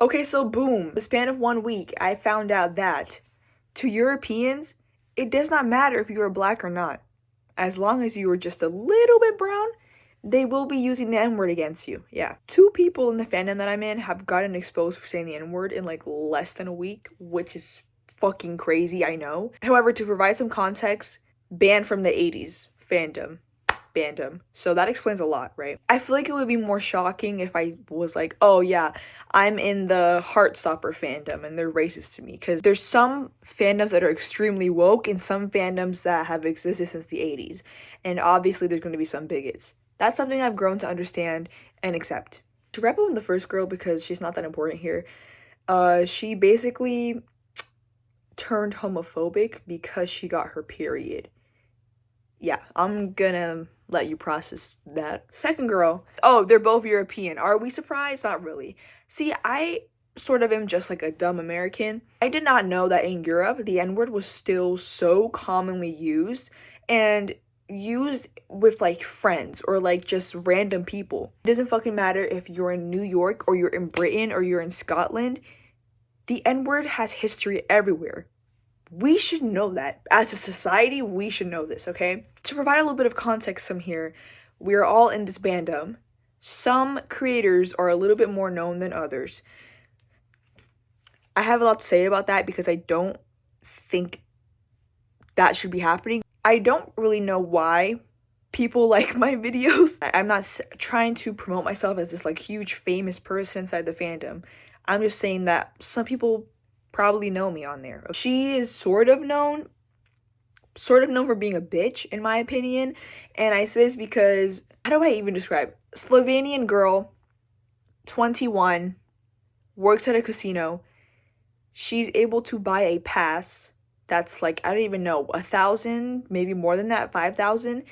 Okay, so boom, the span of 1 week, I found out that to Europeans, it does not matter if you are black or not. As long as you are just a little bit brown, they will be using the N word against you. Yeah. Two people in the fandom that I'm in have gotten exposed for saying the N word in like less than a week, which is fucking crazy, I know. However, to provide some context, banned from the 80s fandom. Fandom. So that explains a lot, right? I feel like it would be more shocking if I was like, oh yeah, I'm in the Heartstopper fandom and they're racist to me. Because there's some fandoms that are extremely woke and some fandoms that have existed since the 80s. And obviously there's going to be some bigots. That's something I've grown to understand and accept. To wrap up on the first girl, because she's not that important here, she basically turned homophobic because she got her period. Yeah, I'm gonna let you process that. Second girl, oh, they're both European. Are we surprised? Not really. See, I sort of am just like a dumb American. I did not know that in Europe, the N word was still so commonly used and used with like friends or like just random people. It doesn't fucking matter if you're in New York or you're in Britain or you're in Scotland. The N word has history everywhere. We should know that. As a society, we should know this, okay? To provide a little bit of context from here, we are all in this fandom. Some creators are a little bit more known than others. I have a lot to say about that because I don't think that should be happening. I don't really know why people like my videos. I'm not trying to promote myself as this like huge famous person inside the fandom. I'm just saying that some people probably know me on there. She is sort of known for being a bitch, in my opinion. And I say this because, how do I even describe? Slovenian girl, 21, works at a casino. She's able to buy a pass that's like, I don't even know, 1,000, maybe more than that, 5,000.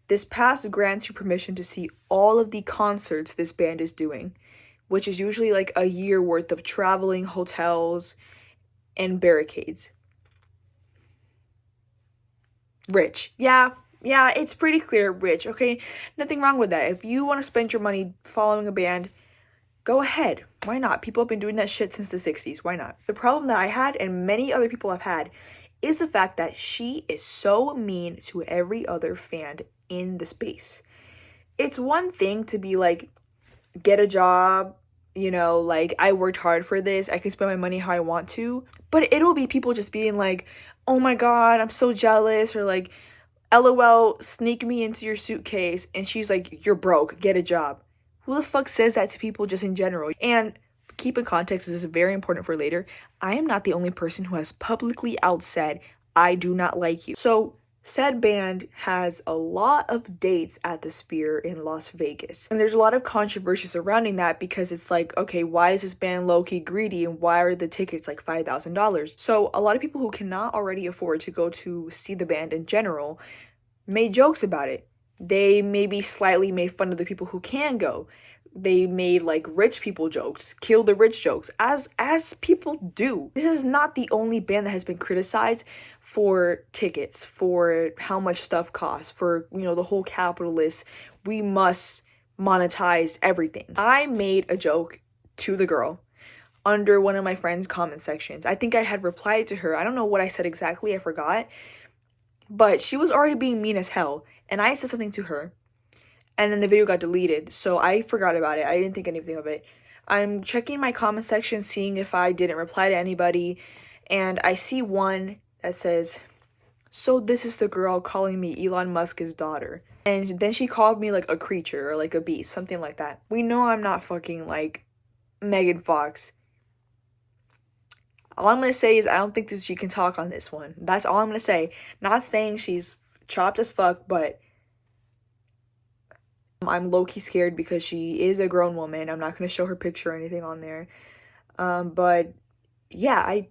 This pass grants you permission to see all of the concerts this band is doing, which is usually like a year worth of traveling, hotels, and barricades. Rich. Yeah, it's pretty clear rich, okay? Nothing wrong with that. If you want to spend your money following a band, go ahead. Why not? People have been doing that shit since the 60s. Why not? The problem that I had, and many other people have had, is the fact that she is so mean to every other fan in the space. It's one thing to be like, get a job, like, I worked hard for this, I can spend my money how I want to, but it'll be people just being like, oh my god, I'm so jealous, or like, LOL, sneak me into your suitcase, and she's like, you're broke, get a job. Who the fuck says that to people just in general? And keep in context, this is very important for later, I am not the only person who has publicly outsaid, I do not like you. So, said band has a lot of dates at the Sphere in Las Vegas. And there's a lot of controversy surrounding that because it's like, okay, why is this band low-key greedy and why are the tickets like $5,000? So a lot of people who cannot already afford to go to see the band in general made jokes about it. They maybe slightly made fun of the people who can go. They made like rich people jokes, kill the rich jokes, as people do. This is not the only band that has been criticized for tickets, for how much stuff costs, for the whole capitalist, we must monetize everything. I made a joke to the girl under one of my friend's comment sections. I think I had replied to her. I don't know what I said exactly, I forgot. But she was already being mean as hell, and I said something to her. And then the video got deleted, so I forgot about it. I didn't think anything of it. I'm checking my comment section, seeing if I didn't reply to anybody, and I see one that says, so this is the girl calling me Elon Musk's daughter. And then she called me like a creature or like a beast, something like that. We know I'm not fucking like Megan Fox. All I'm gonna say is I don't think that she can talk on this one. That's all I'm gonna say. Not saying she's chopped as fuck, but I'm low-key scared because she is a grown woman. I'm not gonna show her picture or anything on there. But yeah,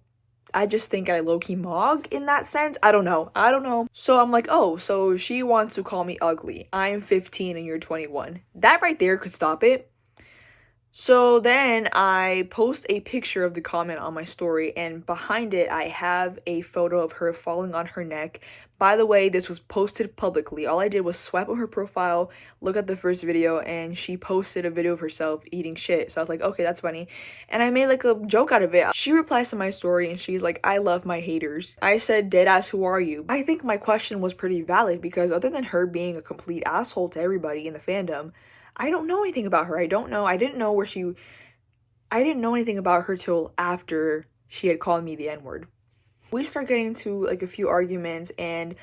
I just think I low-key mog in that sense. I don't know. So I'm like, oh, so she wants to call me ugly. I'm 15 and you're 21. That right there could stop it. So then I post a picture of the comment on my story, and behind it I have a photo of her falling on her neck. By the way, this was posted publicly. All I did was swipe on her profile, look at the first video, and she posted a video of herself eating shit. So I was like, okay, that's funny. And I made like a joke out of it. She replies to my story and she's like, I love my haters. I said, deadass, who are you? I think my question was pretty valid because other than her being a complete asshole to everybody in the fandom, I don't know anything about her. I didn't know anything about her till after she had called me the N-word. We start getting into like a few arguments and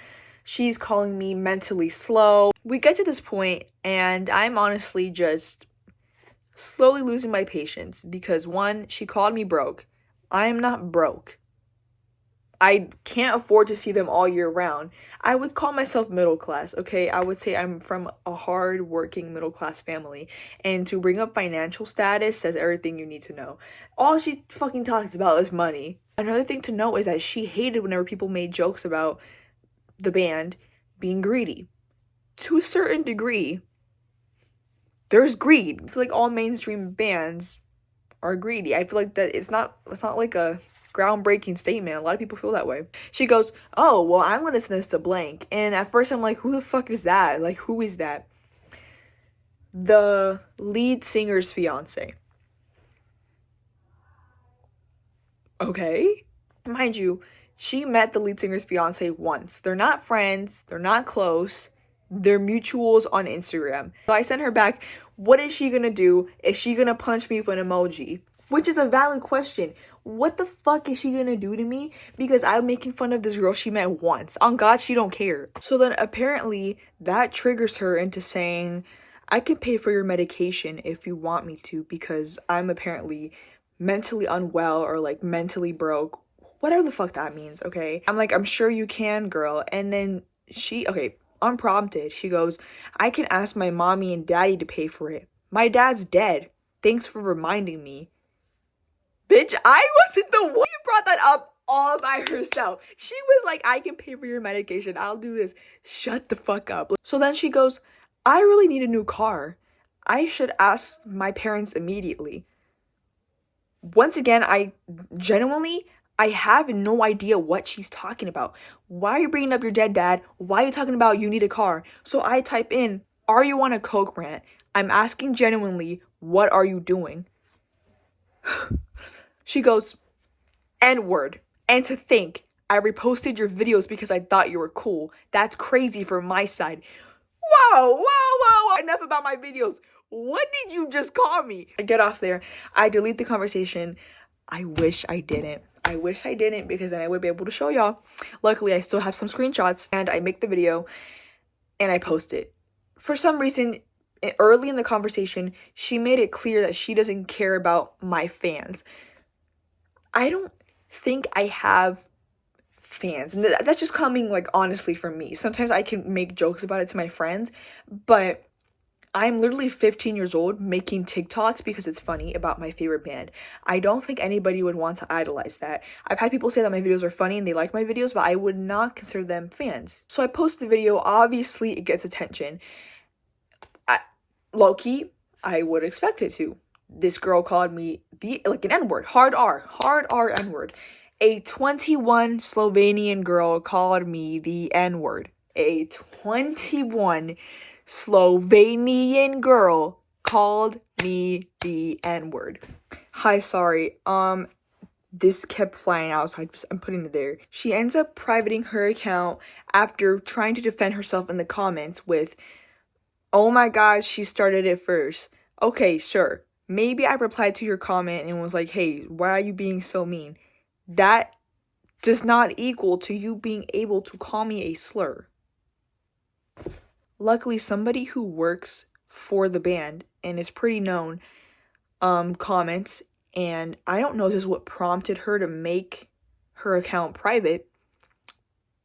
she's calling me mentally slow. We get to this point and I'm honestly just slowly losing my patience because one, she called me broke. I am not broke. I can't afford to see them all year round. I would call myself middle class, okay? I would say I'm from a hard-working middle-class family. And to bring up financial status says everything you need to know. All she fucking talks about is money. Another thing to note is that she hated whenever people made jokes about the band being greedy. To a certain degree, there's greed. I feel like all mainstream bands are greedy. I feel like that it's not like a groundbreaking statement. A lot of people feel that way. She goes, oh, well, I'm gonna send this to blank. And at first I'm like, who the fuck is that? Like, who is that? The lead singer's fiance. Okay. Mind you, she met the lead singer's fiance once. They're not friends, they're not close. They're mutuals on Instagram. So I sent her back, what is she gonna do? Is she gonna punch me with an emoji? Which is a valid question. What the fuck is she gonna do to me? Because I'm making fun of this girl she met once. On God, she don't care. So then apparently that triggers her into saying, I can pay for your medication if you want me to because I'm apparently mentally unwell or like mentally broke. Whatever the fuck that means, okay? I'm like, I'm sure you can, girl. And then unprompted, she goes, I can ask my mommy and daddy to pay for it. My dad's dead. Thanks for reminding me. Bitch, I wasn't the one who brought that up all by herself. She was like, I can pay for your medication. I'll do this. Shut the fuck up. So then she goes, I really need a new car. I should ask my parents immediately. Once again, I have no idea what she's talking about. Why are you bringing up your dead dad? Why are you talking about you need a car? So I type in, are you on a coke rant? I'm asking genuinely, what are you doing? She goes, N-word. And to think, I reposted your videos because I thought you were cool. That's crazy from my side. Whoa. Enough about my videos. What did you just call me? I get off there. I delete the conversation. I wish I didn't because then I would be able to show y'all. Luckily, I still have some screenshots and I make the video and I post it. For some reason, early in the conversation, she made it clear that she doesn't care about my fans. I don't think I have fans. And that's just coming, like, honestly from me. Sometimes I can make jokes about it to my friends, but I'm literally 15 years old making TikToks because it's funny about my favorite band. I don't think anybody would want to idolize that. I've had people say that my videos are funny and they like my videos, but I would not consider them fans. So I post the video. Obviously, it gets attention. Low-key, I would expect it to. This girl called me an N-word, hard R N-word. A 21 Slovenian girl called me the N-word. A 21 Slovenian girl called me the N-word. Hi, sorry. This kept flying out, so I'm putting it there. She ends up privating her account after trying to defend herself in the comments with, oh my god, she started it first. Okay, sure. Maybe I replied to your comment and was like, hey, why are you being so mean? That does not equal to you being able to call me a slur. Luckily, somebody who works for the band and is pretty known comments, and I don't know if this is what prompted her to make her account private,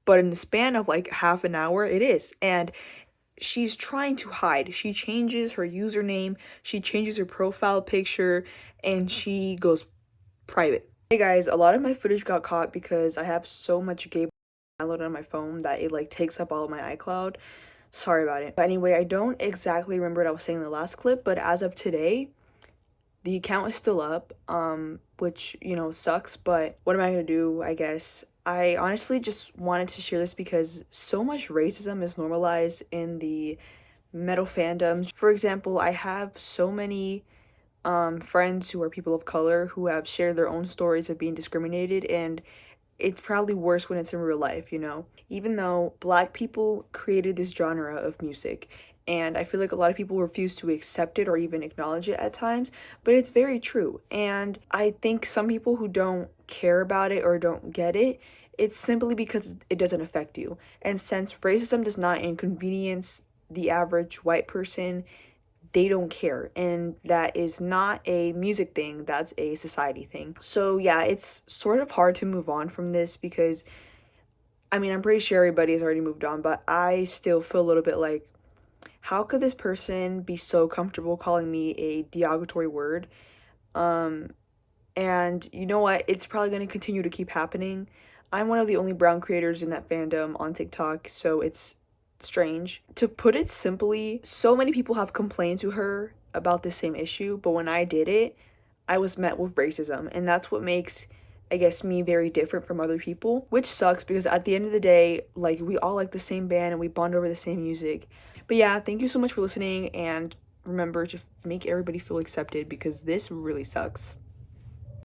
but in the span of like half an hour, it is. And she's trying to hide. She changes her username, she changes her profile picture, and she goes private. Hey guys, a lot of my footage got caught because I have so much game downloaded on my phone that it like takes up all of my iCloud. Sorry about it. But anyway, I don't exactly remember what I was saying in the last clip, but as of today, The account is still up, which, sucks, but what am I gonna do, I guess? I honestly just wanted to share this because so much racism is normalized in the metal fandoms. For example, I have so many friends who are people of color who have shared their own stories of being discriminated, and it's probably worse when it's in real life. Even though black people created this genre of music, and I feel like a lot of people refuse to accept it or even acknowledge it at times, but it's very true. And I think some people who don't care about it or don't get it, it's simply because it doesn't affect you. And since racism does not inconvenience the average white person, they don't care, and that is not a music thing, that's a society thing. So yeah, it's sort of hard to move on from this because I'm pretty sure everybody has already moved on, but I still feel a little bit like, how could this person be so comfortable calling me a derogatory word? And you know what, it's probably going to continue to keep happening. I'm one of the only brown creators in that fandom on TikTok, so it's strange. To put it simply, so many people have complained to her about the same issue, but when I did it, I was met with racism, and that's what makes, I guess, me very different from other people, which sucks because at the end of the day, like, we all like the same band and we bond over the same music. But yeah, thank you so much for listening, and remember to make everybody feel accepted because this really sucks.